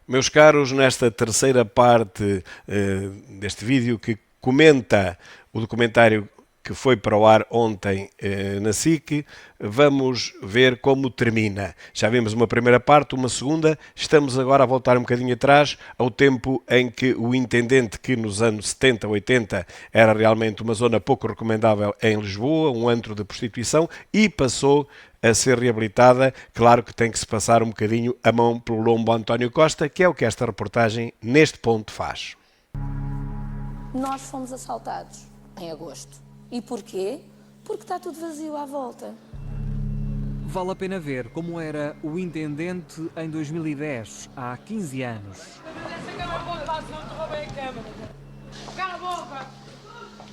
Meus caros, nesta terceira parte deste vídeo que comenta o documentário que foi para o ar ontem na SIC, vamos ver como termina. Já vimos uma primeira parte, uma segunda, estamos agora a voltar um bocadinho atrás ao tempo em que o intendente, que nos anos 70, 80 era realmente uma zona pouco recomendável em Lisboa, um antro de prostituição, e passou a ser reabilitada. Claro que tem que se passar um bocadinho a mão pelo lombo a António Costa, que é o que esta reportagem neste ponto faz. Nós fomos assaltados em agosto. E porquê? Porque está tudo vazio à volta. Vale a pena ver como era o intendente em 2010, há 15 anos. Cala a boca!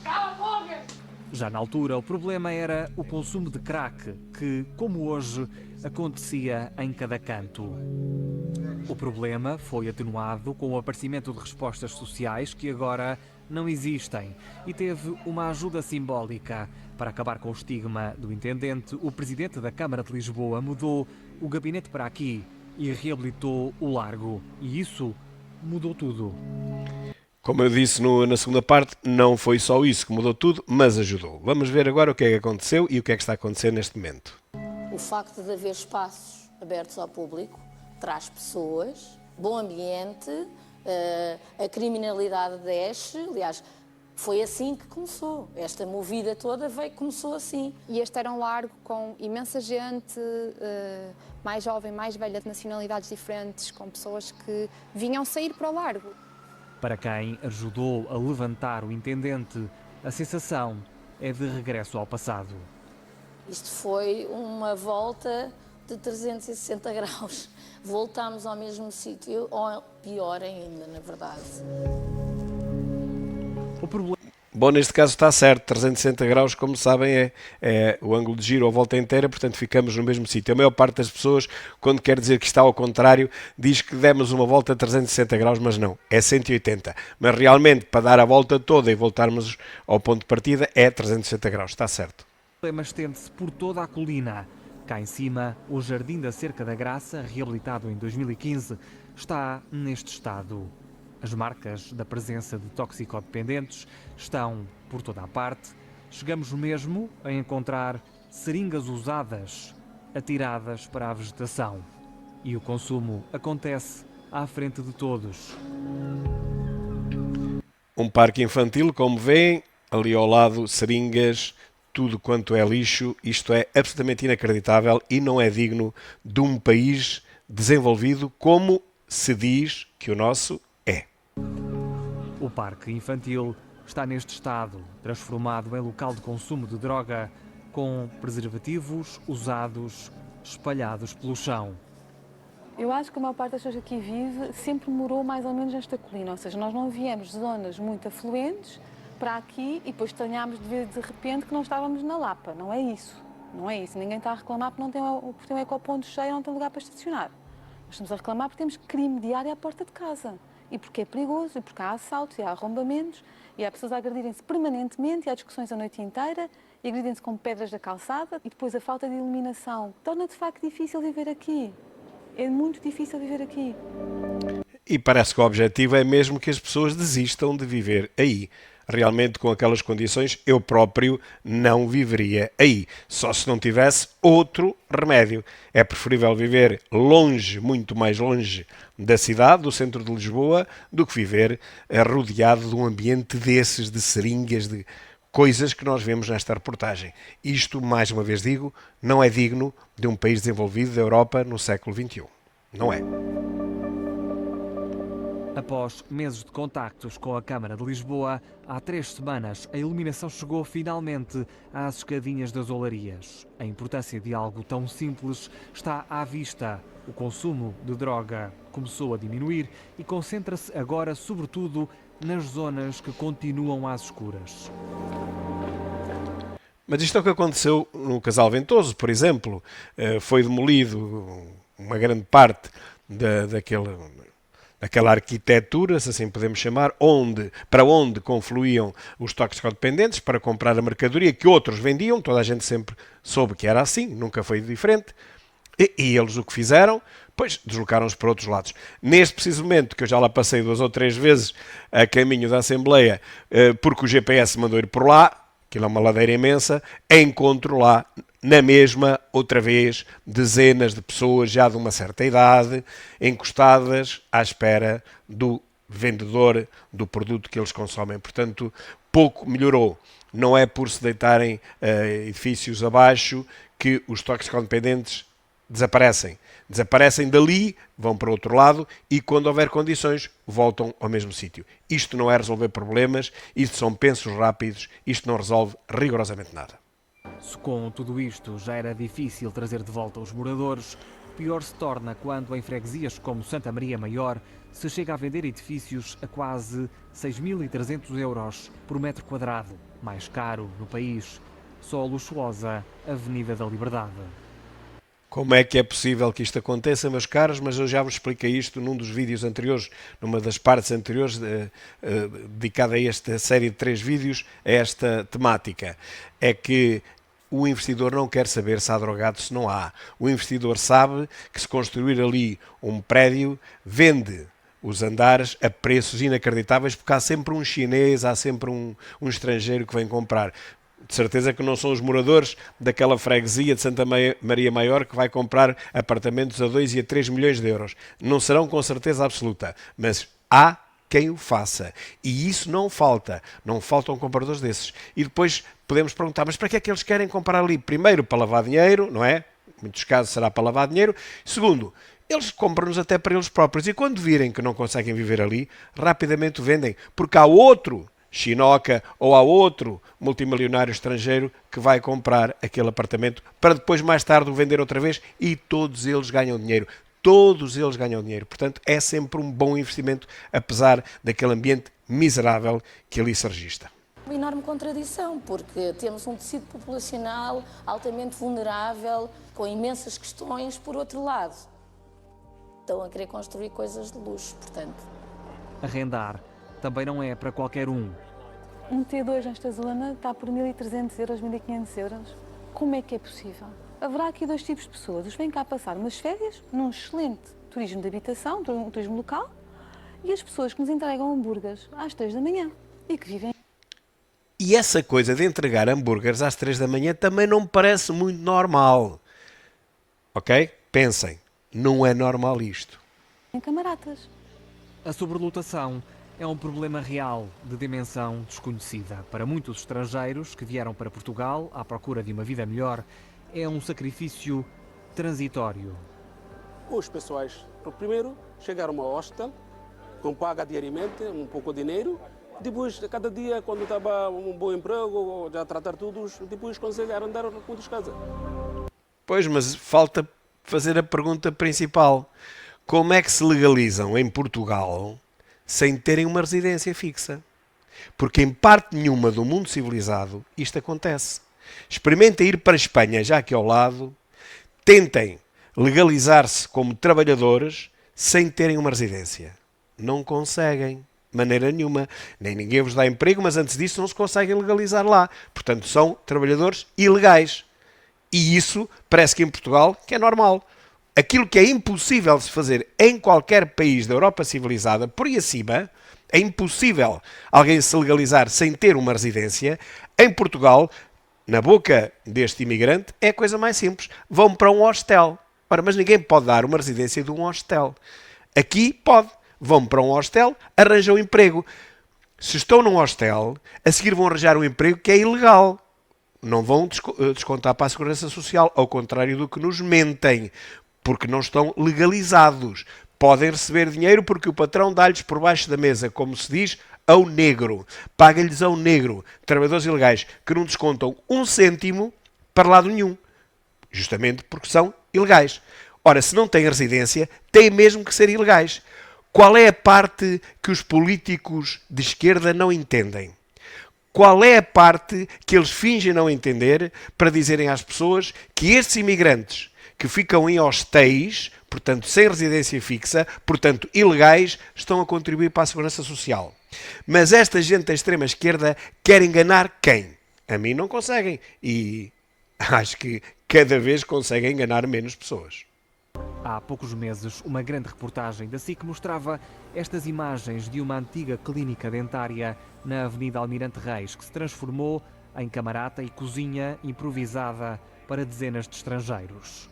Cala a boca! Já na altura, o problema era o consumo de crack, que, como hoje, acontecia em cada canto. O problema foi atenuado com o aparecimento de respostas sociais que agora não existem e teve uma ajuda simbólica. Para acabar com o estigma do intendente, o presidente da Câmara de Lisboa mudou o gabinete para aqui e reabilitou o Largo. E isso mudou tudo. Como eu disse na segunda parte, não foi só isso que mudou tudo, mas ajudou. Vamos ver agora o que é que aconteceu e o que é que está a acontecer neste momento. O facto de haver espaços abertos ao público traz pessoas, bom ambiente, a criminalidade desce. Aliás, foi assim que começou. Esta movida toda começou assim. E este era um largo com imensa gente, mais jovem, mais velha, de nacionalidades diferentes, com pessoas que vinham sair para o largo. Para quem ajudou a levantar o intendente, a sensação é de regresso ao passado. Isto foi uma volta de 360 graus. Voltámos ao mesmo sítio, ou pior ainda, na verdade. O problema... Bom, neste caso está certo, 360 graus, como sabem, é o ângulo de giro ou volta inteira, portanto ficamos no mesmo sítio. A maior parte das pessoas, quando quer dizer que está ao contrário, diz que demos uma volta a 360 graus, mas não, é 180. Mas realmente, para dar a volta toda e voltarmos ao ponto de partida, é 360 graus, está certo. O problema estende-se por toda a colina. Cá em cima, o Jardim da Cerca da Graça, reabilitado em 2015, está neste estado. As marcas da presença de toxicodependentes estão por toda a parte. Chegamos mesmo a encontrar seringas usadas, atiradas para a vegetação. E o consumo acontece à frente de todos. Um parque infantil, como veem, ali ao lado, seringas, tudo quanto é lixo. Isto é absolutamente inacreditável e não é digno de um país desenvolvido como se diz que o nosso é. O parque infantil está neste estado, transformado em local de consumo de droga, com preservativos usados, espalhados pelo chão. Eu acho que a maior parte das pessoas que aqui vive sempre morou mais ou menos nesta colina, ou seja, nós não viemos de zonas muito afluentes para aqui e depois estranhámos de ver de repente que não estávamos na Lapa. Não é isso, não é isso. Ninguém está a reclamar porque tem um ecoponto cheio, não tem lugar para estacionar. Nós estamos a reclamar porque temos crime diário à porta de casa. E porque é perigoso, e porque há assaltos, e há arrombamentos, e há pessoas a agredirem-se permanentemente, e há discussões a noite inteira, e agredem-se com pedras da calçada, e depois a falta de iluminação. Torna de facto difícil viver aqui. É muito difícil viver aqui. E parece que o objetivo é mesmo que as pessoas desistam de viver aí. Realmente, com aquelas condições, eu próprio não viveria aí. Só se não tivesse outro remédio. É preferível viver longe, muito mais longe da cidade, do centro de Lisboa, do que viver rodeado de um ambiente desses, de seringas, de coisas que nós vemos nesta reportagem. Isto, mais uma vez digo, não é digno de um país desenvolvido da Europa no século XXI. Não é. Após meses de contactos com a Câmara de Lisboa, há 3 semanas a iluminação chegou finalmente às escadinhas das olarias. A importância de algo tão simples está à vista. O consumo de droga começou a diminuir e concentra-se agora sobretudo nas zonas que continuam às escuras. Mas isto é o que aconteceu no Casal Ventoso, por exemplo. Foi demolido uma grande parte daquela arquitetura, se assim podemos chamar, para onde confluíam os toxicodependentes para comprar a mercadoria que outros vendiam. Toda a gente sempre soube que era assim, nunca foi diferente. E eles o que fizeram? Pois deslocaram-os para outros lados. Neste preciso momento, que eu já lá passei 2 ou 3 vezes a caminho da Assembleia, porque o GPS mandou ir por lá, aquilo é uma ladeira imensa, encontro lá, na mesma, outra vez, dezenas de pessoas já de uma certa idade, encostadas à espera do vendedor do produto que eles consomem. Portanto, pouco melhorou. Não é por se deitarem edifícios abaixo que os toxicodependentes desaparecem. Desaparecem dali, vão para outro lado e, quando houver condições, voltam ao mesmo sítio. Isto não é resolver problemas, isto são pensos rápidos, isto não resolve rigorosamente nada. Se com tudo isto já era difícil trazer de volta os moradores, pior se torna quando em freguesias como Santa Maria Maior se chega a vender edifícios a quase 6.300 euros por metro quadrado, mais caro no país. Só a luxuosa Avenida da Liberdade. Como é que é possível que isto aconteça, meus caros? Mas eu já vos expliquei isto num dos vídeos anteriores, numa das partes anteriores dedicada a esta série de 3 vídeos, a esta temática. É que o investidor não quer saber se há drogado, se não há. O investidor sabe que se construir ali um prédio, vende os andares a preços inacreditáveis, porque há sempre um chinês, há sempre um estrangeiro que vem comprar. De certeza que não são os moradores daquela freguesia de Santa Maria Maior que vai comprar apartamentos a 2 e a 3 milhões de euros. Não serão com certeza absoluta, mas há quem o faça. E isso não falta. Não faltam compradores desses. E depois podemos perguntar, mas para que é que eles querem comprar ali? Primeiro, para lavar dinheiro, não é? Em muitos casos será para lavar dinheiro. Segundo, eles compram-nos até para eles próprios. E quando virem que não conseguem viver ali, rapidamente o vendem. Porque há outro chinoca ou há outro multimilionário estrangeiro que vai comprar aquele apartamento para depois mais tarde o vender outra vez e todos eles ganham dinheiro. Todos eles ganham dinheiro. Portanto, é sempre um bom investimento, apesar daquele ambiente miserável que ali se registra. Uma enorme contradição, porque temos um tecido populacional altamente vulnerável, com imensas questões, por outro lado. Estão a querer construir coisas de luxo, portanto. Arrendar também não é para qualquer um. Um T2 nesta zona está por 1.300 euros, 1.500 euros. Como é que é possível? Haverá aqui 2 tipos de pessoas. Os que vêm cá passar umas férias, num excelente turismo de habitação, turismo local, e as pessoas que nos entregam hambúrgueres às 3 da manhã e que vivem. E essa coisa de entregar hambúrgueres às 3 da manhã também não me parece muito normal. Ok? Pensem, não é normal isto. Em camaradas. A sobrelotação é um problema real de dimensão desconhecida. Para muitos estrangeiros que vieram para Portugal à procura de uma vida melhor, é um sacrifício transitório. Os pessoais, primeiro, chegaram ao hostel, com paga diariamente, um pouco de dinheiro. Depois, cada dia, quando estava um bom emprego, já tratar tudo, depois conseguiram andar com as casas. Pois, mas falta fazer a pergunta principal. Como é que se legalizam em Portugal sem terem uma residência fixa? Porque em parte nenhuma do mundo civilizado isto acontece. Experimentem ir para a Espanha, já aqui ao lado, tentem legalizar-se como trabalhadores sem terem uma residência. Não conseguem, de maneira nenhuma. Nem ninguém vos dá emprego, mas antes disso não se conseguem legalizar lá. Portanto, são trabalhadores ilegais. E isso parece que em Portugal que é normal. Aquilo que é impossível de se fazer em qualquer país da Europa civilizada, por aí acima, é impossível alguém se legalizar sem ter uma residência. Em Portugal, na boca deste imigrante, é a coisa mais simples. Vão para um hostel. Ora, mas ninguém pode dar uma residência de um hostel. Aqui pode. Vão para um hostel, arranjam um emprego. Se estão num hostel, a seguir vão arranjar um emprego que é ilegal. Não vão descontar para a Segurança Social, ao contrário do que nos mentem, porque não estão legalizados. Podem receber dinheiro porque o patrão dá-lhes por baixo da mesa, como se diz, ao negro. Paga-lhes ao negro. Trabalhadores ilegais que não descontam 1 cêntimo para lado nenhum. Justamente porque são ilegais. Ora, se não têm residência, têm mesmo que ser ilegais. Qual é a parte que os políticos de esquerda não entendem? Qual é a parte que eles fingem não entender para dizerem às pessoas que estes imigrantes que ficam em hostéis, portanto sem residência fixa, portanto ilegais, estão a contribuir para a Segurança Social? Mas esta gente da extrema-esquerda quer enganar quem? A mim não conseguem. E acho que cada vez conseguem enganar menos pessoas. Há poucos meses, uma grande reportagem da SIC mostrava estas imagens de uma antiga clínica dentária na Avenida Almirante Reis, que se transformou em camarata e cozinha improvisada para dezenas de estrangeiros.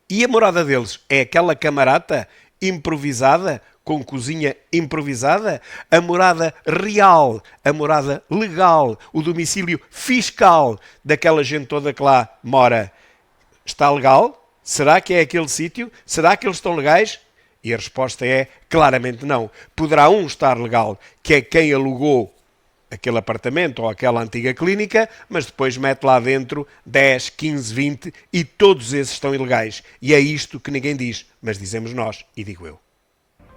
E a morada deles é aquela camarata improvisada, com cozinha improvisada? A morada real, a morada legal, o domicílio fiscal daquela gente toda que lá mora, está legal? Será que é aquele sítio? Será que eles estão legais? E a resposta é claramente não. Poderá um estar legal, que é quem alugou aquele apartamento ou aquela antiga clínica, mas depois mete lá dentro 10, 15, 20 e todos esses estão ilegais. E é isto que ninguém diz, mas dizemos nós, e digo eu.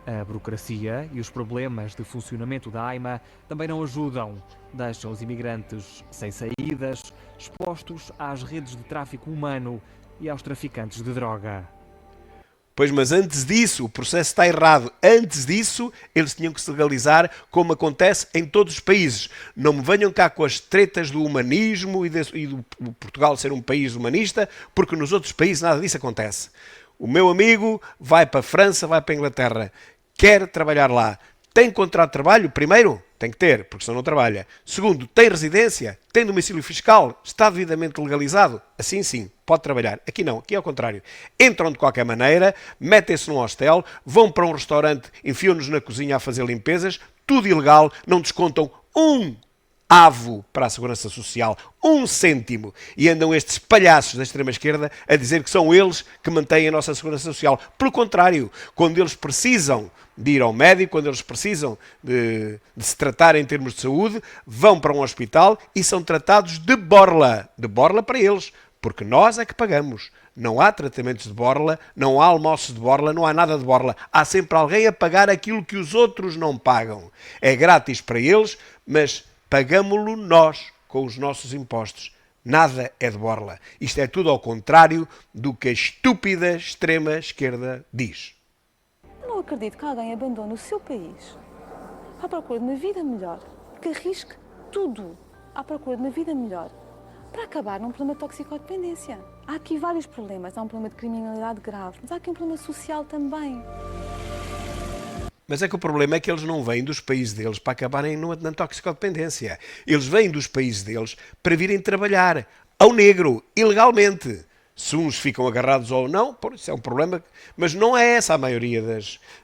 A burocracia e os problemas de funcionamento da AIMA também não ajudam. Deixam os imigrantes sem saídas, expostos às redes de tráfico humano e aos traficantes de droga. Pois, mas antes disso, o processo está errado. Antes disso, eles tinham que se legalizar como acontece em todos os países. Não me venham cá com as tretas do humanismo e do Portugal ser um país humanista, porque nos outros países nada disso acontece. O meu amigo vai para a França, vai para a Inglaterra, quer trabalhar lá. Tem contrato de trabalho? Primeiro, tem que ter, porque senão não trabalha. Segundo, tem residência? Tem domicílio fiscal? Está devidamente legalizado? Assim sim, pode trabalhar. Aqui não, aqui é ao contrário. Entram de qualquer maneira, metem-se num hostel, vão para um restaurante, enfiam-nos na cozinha a fazer limpezas, tudo ilegal, não descontam um avo para a Segurança Social, 1 cêntimo. E andam estes palhaços da extrema-esquerda a dizer que são eles que mantêm a nossa Segurança Social. Pelo contrário, quando eles precisam de ir ao médico, quando eles precisam de se tratar em termos de saúde, vão para um hospital e são tratados de borla para eles, porque nós é que pagamos. Não há tratamentos de borla, não há almoços de borla, não há nada de borla. Há sempre alguém a pagar aquilo que os outros não pagam. É grátis para eles, mas pagamo-lo nós com os nossos impostos. Nada é de borla. Isto é tudo ao contrário do que a estúpida extrema-esquerda diz. Eu não acredito que alguém abandone o seu país à procura de uma vida melhor, que arrisque tudo à procura de uma vida melhor para acabar num problema de toxicodependência. Há aqui vários problemas. Há um problema de criminalidade grave, mas há aqui um problema social também. Mas é que o problema é que eles não vêm dos países deles para acabarem na toxicodependência. Eles vêm dos países deles para virem trabalhar ao negro, ilegalmente. Se uns ficam agarrados ou não, isso é um problema, mas não é essa a maioria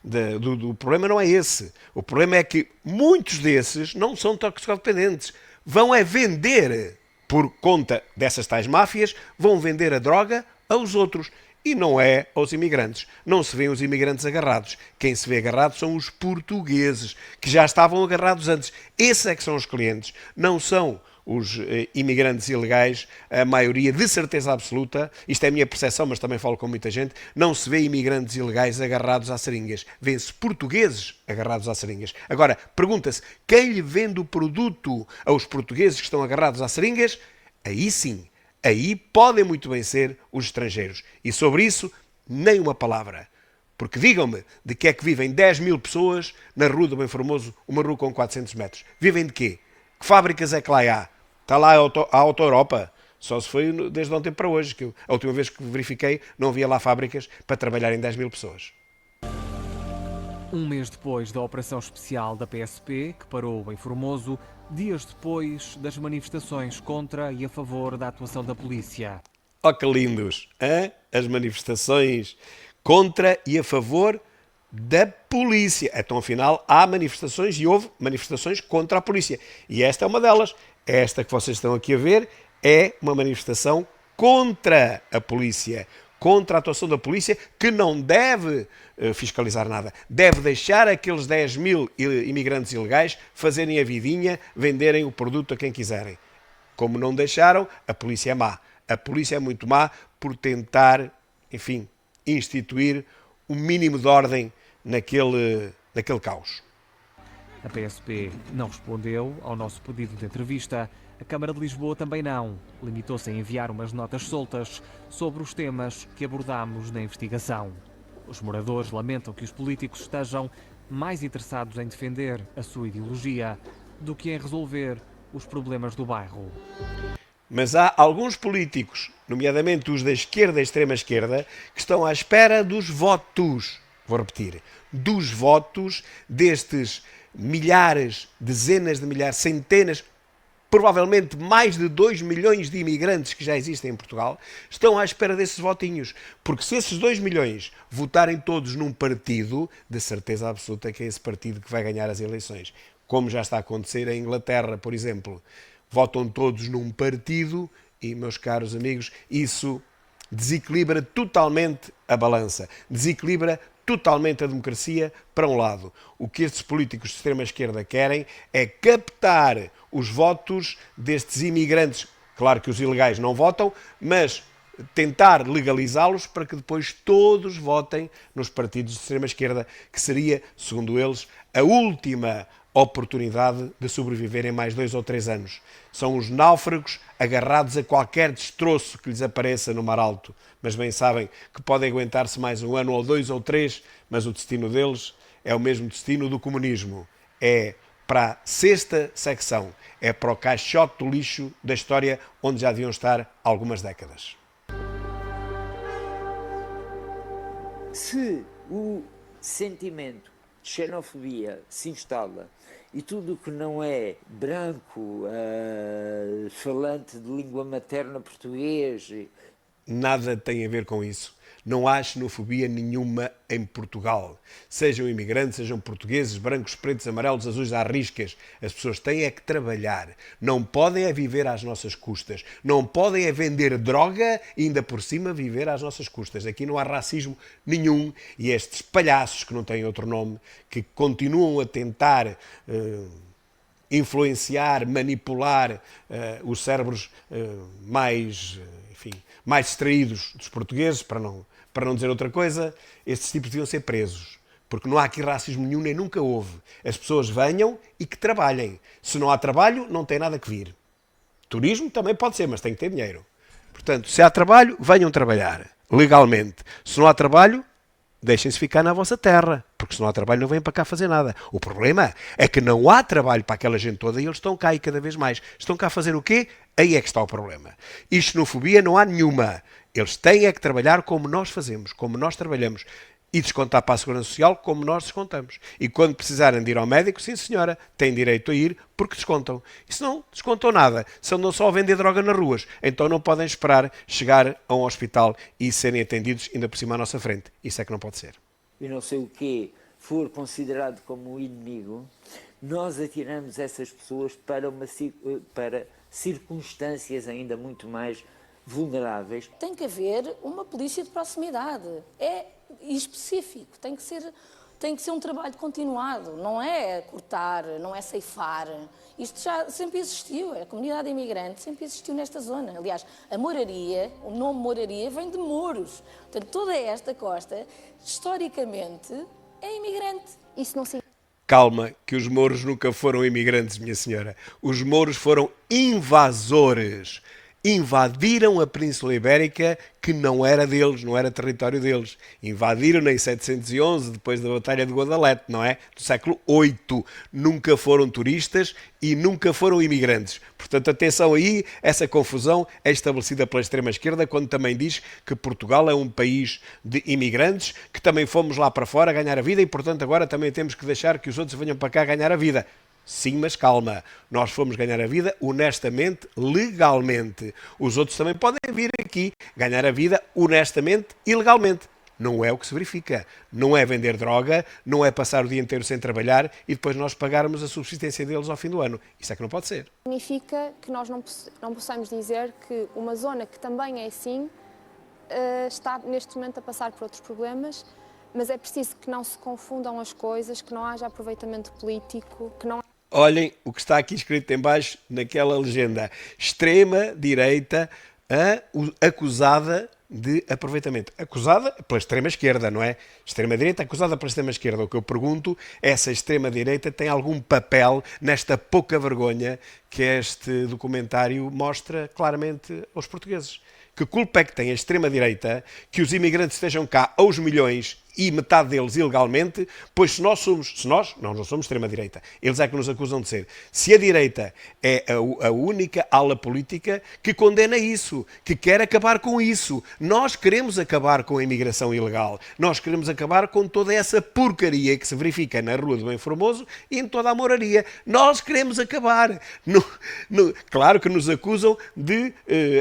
do problema, não é esse. O problema é que muitos desses não são toxicodependentes. Vão é vender, por conta dessas tais máfias, vão vender a droga aos outros. E não é aos imigrantes. Não se vêem os imigrantes agarrados. Quem se vê agarrado são os portugueses, que já estavam agarrados antes. Esses é que são os clientes. Não são os imigrantes ilegais, a maioria, de certeza absoluta, isto é a minha percepção, mas também falo com muita gente, não se vê imigrantes ilegais agarrados às seringas. Vê-se portugueses agarrados às seringas. Agora, pergunta-se, quem lhe vende o produto aos portugueses que estão agarrados às seringas? Aí sim. Aí podem muito bem ser os estrangeiros. E sobre isso, nem uma palavra. Porque digam-me de que é que vivem 10 mil pessoas na Rua do Bem Formoso, uma rua com 400 metros. Vivem de quê? Que fábricas é que lá há? Está lá a Auto Europa. Só se foi desde ontem para hoje, que a última vez que verifiquei não havia lá fábricas para trabalharem 10 mil pessoas. Um mês depois da operação especial da PSP, que parou em Formoso, dias depois das manifestações contra e a favor da atuação da polícia. Oh, que lindos! Hein? As manifestações contra e a favor da polícia. Então, afinal, há manifestações e houve manifestações contra a polícia. E esta é uma delas. Esta que vocês estão aqui a ver é uma manifestação contra a polícia. Contra a atuação da polícia, que não deve fiscalizar nada. Deve deixar aqueles 10 mil imigrantes ilegais fazerem a vidinha, venderem o produto a quem quiserem. Como não deixaram, a polícia é má. A polícia é muito má por tentar, enfim, instituir o mínimo de ordem naquele caos. A PSP não respondeu ao nosso pedido de entrevista. A Câmara de Lisboa também não. Limitou-se a enviar umas notas soltas sobre os temas que abordámos na investigação. Os moradores lamentam que os políticos estejam mais interessados em defender a sua ideologia do que em resolver os problemas do bairro. Mas há alguns políticos, nomeadamente os da esquerda e extrema-esquerda, que estão à espera dos votos, vou repetir, dos votos destes milhares, dezenas de milhares, centenas, provavelmente mais de 2 milhões de imigrantes que já existem em Portugal, estão à espera desses votinhos. Porque se esses 2 milhões votarem todos num partido, de certeza absoluta que é esse partido que vai ganhar as eleições. Como já está a acontecer em Inglaterra, por exemplo. Votam todos num partido e, meus caros amigos, isso desequilibra totalmente a balança, desequilibra totalmente a democracia para um lado. O que estes políticos de extrema-esquerda querem é captar os votos destes imigrantes. Claro que os ilegais não votam, mas tentar legalizá-los para que depois todos votem nos partidos de extrema-esquerda, que seria, segundo eles, a última oportunidade de sobreviverem mais 2 ou 3 anos. São os náufragos agarrados a qualquer destroço que lhes apareça no mar alto, mas bem sabem que podem aguentar-se mais 1 ano ou 2 ou 3, mas o destino deles é o mesmo destino do comunismo. É para a 6ª secção, é para o caixote do lixo da história onde já deviam estar algumas décadas. Se o sentimento de xenofobia se instala e tudo o que não é branco, falante de língua materna português... Nada tem a ver com isso. Não há xenofobia nenhuma em Portugal. Sejam imigrantes, sejam portugueses, brancos, pretos, amarelos, azuis, há riscas. As pessoas têm é que trabalhar. Não podem é viver às nossas custas. Não podem é vender droga e ainda por cima viver às nossas custas. Aqui não há racismo nenhum e estes palhaços, que não têm outro nome, que continuam a tentar influenciar, manipular os cérebros mais distraídos dos portugueses, para não dizer outra coisa, estes tipos deviam ser presos. Porque não há aqui racismo nenhum, nem nunca houve. As pessoas venham e que trabalhem. Se não há trabalho, não tem nada que vir. Turismo também pode ser, mas tem que ter dinheiro. Portanto, se há trabalho, venham trabalhar, legalmente. Se não há trabalho, deixem-se ficar na vossa terra, porque se não há trabalho não vêm para cá fazer nada. O problema é que não há trabalho para aquela gente toda e eles estão cá e cada vez mais. Estão cá a fazer o quê? Aí é que está o problema. E xenofobia não há nenhuma. Eles têm é que trabalhar como nós fazemos, como nós trabalhamos. E descontar para a Segurança Social como nós descontamos. E quando precisarem de ir ao médico, sim senhora, têm direito a ir porque descontam. E se não descontam nada, se andam só a vender droga nas ruas, então não podem esperar chegar a um hospital e serem atendidos ainda por cima à nossa frente. Isso é que não pode ser. E não sei o que for considerado como inimigo, nós atiramos essas pessoas para circunstâncias ainda muito mais vulneráveis. Tem que haver uma polícia de proximidade. É específico, tem que ser um trabalho continuado, não é cortar, não é ceifar. Isto já sempre existiu, a comunidade imigrante sempre existiu nesta zona. Aliás, a moraria, o nome moraria vem de mouros. Portanto, toda esta costa, historicamente, é imigrante. Isso não significa... Calma, que os mouros nunca foram imigrantes, minha senhora. Os mouros foram invasores. Invadiram a Península Ibérica, que não era deles, não era território deles. Invadiram em 711, depois da Batalha de Guadalete, não é? Do século VIII. Nunca foram turistas e nunca foram imigrantes. Portanto, atenção aí, essa confusão é estabelecida pela extrema-esquerda quando também diz que Portugal é um país de imigrantes, que também fomos lá para fora ganhar a vida e, portanto, agora também temos que deixar que os outros venham para cá ganhar a vida. Sim, mas calma. Nós fomos ganhar a vida honestamente, legalmente. Os outros também podem vir aqui ganhar a vida honestamente e legalmente. Não é o que se verifica. Não é vender droga, não é passar o dia inteiro sem trabalhar e depois nós pagarmos a subsistência deles ao fim do ano. Isso é que não pode ser. Significa que nós não possamos dizer que uma zona que também é assim está neste momento a passar por outros problemas, mas é preciso que não se confundam as coisas, que não haja aproveitamento político, que não... Olhem o que está aqui escrito em baixo naquela legenda. Extrema-direita acusada de aproveitamento. Acusada pela extrema-esquerda, não é? Extrema-direita acusada pela extrema-esquerda. O que eu pergunto é se a extrema-direita tem algum papel nesta pouca vergonha que este documentário mostra claramente aos portugueses. Que culpa é que tem a extrema-direita que os imigrantes estejam cá aos milhões e metade deles ilegalmente, pois se nós, não somos extrema-direita, eles é que nos acusam de ser. Se a direita é a única ala política que condena isso, que quer acabar com isso, nós queremos acabar com a imigração ilegal, nós queremos acabar com toda essa porcaria que se verifica na Rua do Bem Formoso e em toda a moraria. Nós queremos acabar. Claro que nos acusam de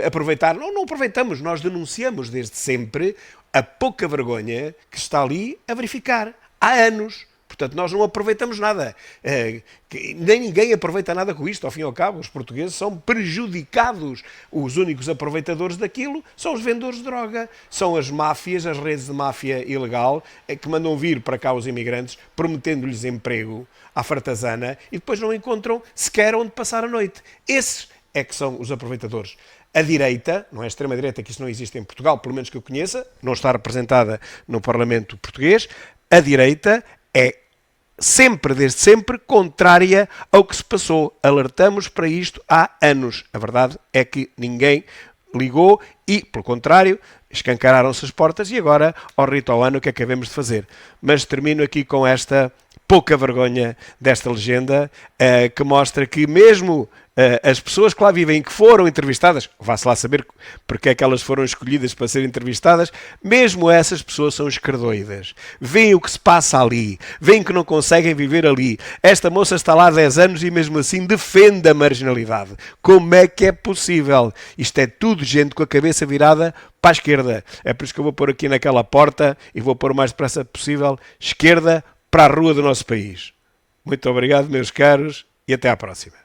aproveitar. Não aproveitamos, nós denunciamos desde sempre a pouca vergonha que está ali a verificar há anos. Portanto, nós não aproveitamos nada. Nem ninguém aproveita nada com isto. Ao fim e ao cabo, os portugueses são prejudicados. Os únicos aproveitadores daquilo são os vendedores de droga. São as máfias, as redes de máfia ilegal, que mandam vir para cá os imigrantes, prometendo-lhes emprego à fartazana, e depois não encontram sequer onde passar a noite. Esses é que são os aproveitadores. A direita, não é a extrema-direita, que isso não existe em Portugal, pelo menos que eu conheça, não está representada no Parlamento português, a direita é sempre, desde sempre, contrária ao que se passou. Alertamos para isto há anos. A verdade é que ninguém ligou e, pelo contrário, escancararam-se as portas e agora, ao rito ao ano, o que acabamos de fazer. Mas termino aqui com esta pouca vergonha desta legenda, que mostra que mesmo as pessoas que lá vivem, que foram entrevistadas, vá-se lá saber porque é que elas foram escolhidas para serem entrevistadas, mesmo essas pessoas são esquerdoidas. Veem o que se passa ali, veem que não conseguem viver ali. Esta moça está lá há 10 anos e mesmo assim defende a marginalidade. Como é que é possível? Isto é tudo gente com a cabeça virada para a esquerda. É por isso que eu vou pôr aqui naquela porta e vou pôr o mais depressa possível, esquerda para a rua do nosso país. Muito obrigado, meus caros, e até à próxima.